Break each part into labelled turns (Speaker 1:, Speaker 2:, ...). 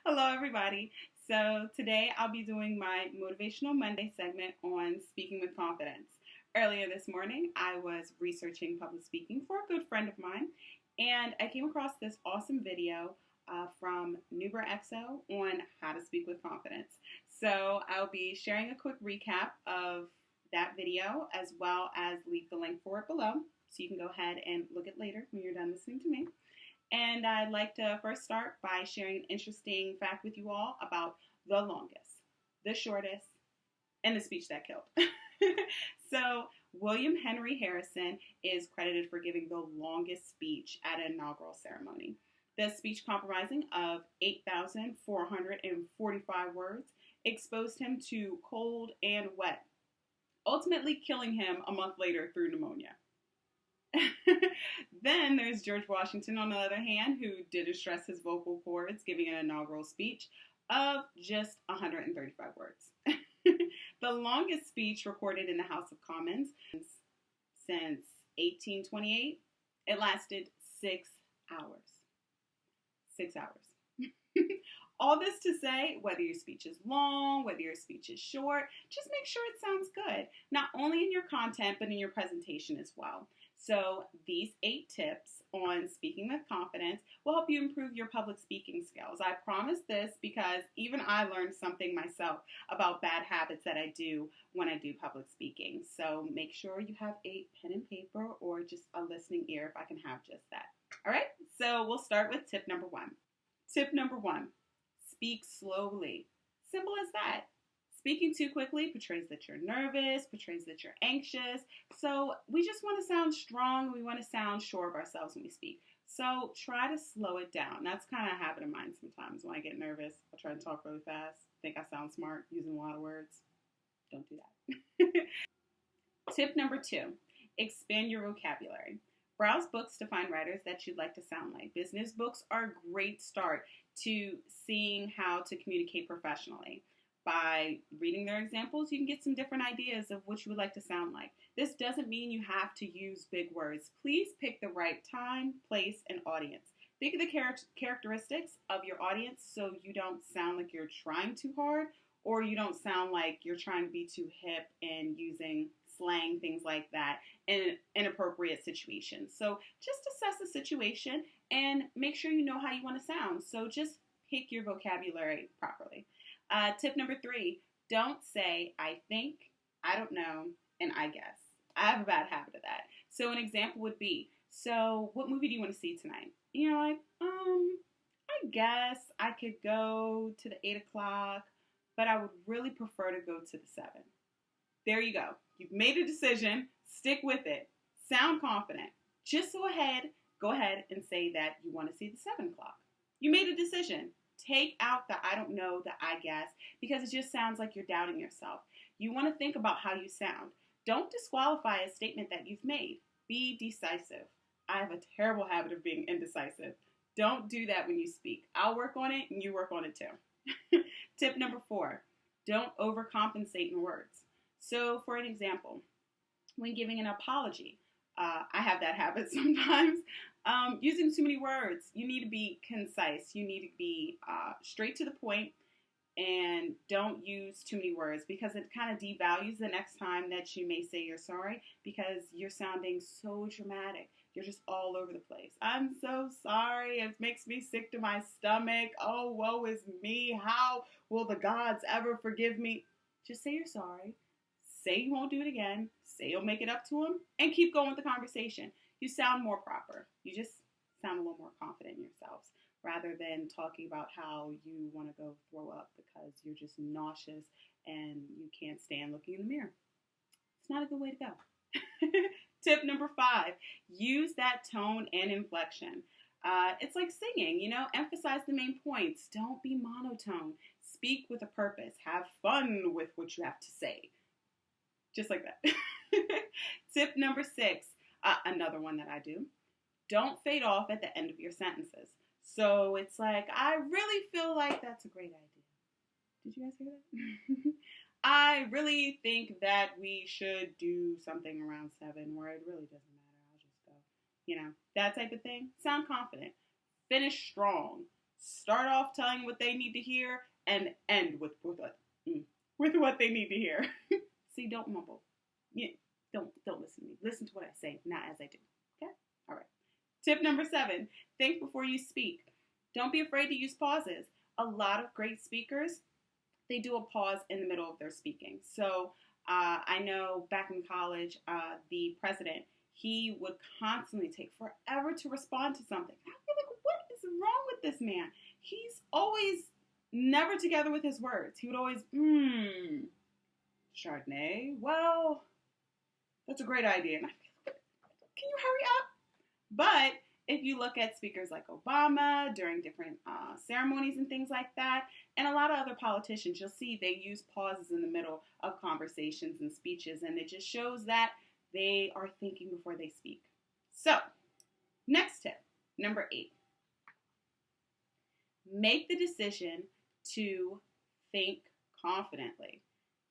Speaker 1: Hello, everybody. So, today I'll be doing my Motivational Monday segment on speaking with confidence. Earlier this morning, I was researching public speaking for a good friend of mine, and I came across this awesome video from NuberXO on how to speak with confidence. So, I'll be sharing a quick recap of that video as well as leave the link for it below so you can go ahead and look at it later when you're done listening to me. And I'd like to first start by sharing an interesting fact with you all about the longest, the shortest, and the speech that killed. So, William Henry Harrison is credited for giving the longest speech at an inaugural ceremony. The speech, comprising of 8,445 words, exposed him to cold and wet, ultimately killing him a month later through pneumonia. Then there's George Washington, on the other hand, who didn't stress his vocal cords, giving an inaugural speech of just 135 words. The longest speech recorded in the House of Commons since 1828, it lasted 6 hours. 6 hours. All this to say, whether your speech is long, whether your speech is short, just make sure it sounds good, not only in your content, but in your presentation as well. So these 8 tips on speaking with confidence will help you improve your public speaking skills. I promise this because even I learned something myself about bad habits that I do when I do public speaking. So make sure you have a pen and paper or just a listening ear if I can have just that. All right, so we'll start with tip number 1. Tip number 1, speak slowly. Simple as that. Speaking too quickly portrays that you're nervous, portrays that you're anxious. So we just want to sound strong. We want to sound sure of ourselves when we speak. So try to slow it down. That's kind of a habit of mine sometimes. When I get nervous, I try to talk really fast, think I sound smart, using a lot of words. Don't do that. Tip number 2, expand your vocabulary. Browse books to find writers that you'd like to sound like. Business books are a great start to seeing how to communicate professionally. By reading their examples, you can get some different ideas of what you would like to sound like. This doesn't mean you have to use big words. Please pick the right time, place, and audience. Think of the characteristics of your audience so you don't sound like you're trying too hard, or you don't sound like you're trying to be too hip and using slang, things like that, in inappropriate situations. So just assess the situation and make sure you know how you want to sound. So just pick your vocabulary properly. Tip number 3, don't say, I think, I don't know, and I guess. I have a bad habit of that. So an example would be, so what movie do you want to see tonight? You know, like, I guess I could go to the 8 o'clock, but I would really prefer to go to the 7. There you go. You've made a decision. Stick with it. Sound confident. Just go ahead and say that you want to see the 7 o'clock. You made a decision. Take out the I don't know, the I guess, because it just sounds like you're doubting yourself. You want to think about how you sound. Don't disqualify a statement that you've made. Be decisive. I have a terrible habit of being indecisive. Don't do that when you speak. I'll work on it and you work on it too. Tip number 4, don't overcompensate in words. So for an example, when giving an apology, I have that habit sometimes. Using too many words. You need to be concise. You need to be straight to the point and don't use too many words because it kind of devalues the next time that you may say you're sorry because you're sounding so dramatic. You're just all over the place. I'm so sorry. It makes me sick to my stomach. Oh, woe is me. How will the gods ever forgive me? Just say you're sorry. Say you won't do it again. Say you'll make it up to them and keep going with the conversation. You sound more proper. You just sound a little more confident in yourselves rather than talking about how you want to go throw up because you're just nauseous and you can't stand looking in the mirror. It's not a good way to go. Tip number 5, use that tone and inflection. It's like singing, emphasize the main points. Don't be monotone. Speak with a purpose. Have fun with what you have to say. Just like that. Tip number 6, another one that I do. Don't fade off at the end of your sentences. So it's like, I really feel like that's a great idea. Did you guys hear that? I really think that we should do something around 7 where it really doesn't matter. I'll just go. That type of thing. Sound confident. Finish strong. Start off telling what they need to hear and end with what they need to hear. See, don't mumble. Yeah, don't listen to me. Listen to what I say, not as I do. Okay? All right. Tip number 7, think before you speak. Don't be afraid to use pauses. A lot of great speakers, they do a pause in the middle of their speaking. So I know back in college, the president, he would constantly take forever to respond to something. I feel like, what is wrong with this man? He's always never together with his words. He would always, Chardonnay, well, that's a great idea. And I feel like, can you hurry up? But if you look at speakers like Obama during different ceremonies and things like that, and a lot of other politicians, you'll see they use pauses in the middle of conversations and speeches, and it just shows that they are thinking before they speak. So, next tip, number 8. Make the decision to think confidently.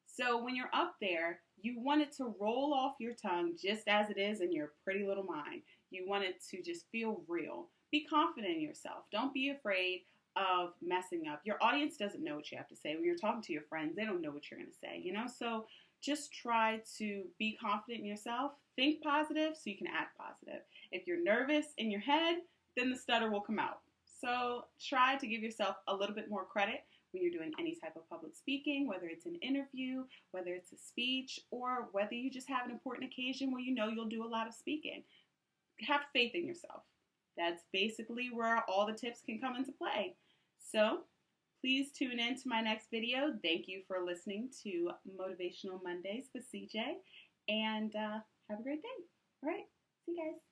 Speaker 1: So when you're up there, you want it to roll off your tongue just as it is in your pretty little mind. You want it to just feel real. Be confident in yourself. Don't be afraid of messing up. Your audience doesn't know what you have to say. When you're talking to your friends, they don't know what you're going to say, So just try to be confident in yourself. Think positive so you can act positive. If you're nervous in your head, then the stutter will come out. So try to give yourself a little bit more credit when you're doing any type of public speaking, whether it's an interview, whether it's a speech, or whether you just have an important occasion where you'll do a lot of speaking. Have faith in yourself. That's basically where all the tips can come into play. So please tune in to my next video. Thank you for listening to Motivational Mondays with CJ, and have a great day. All right, see you guys.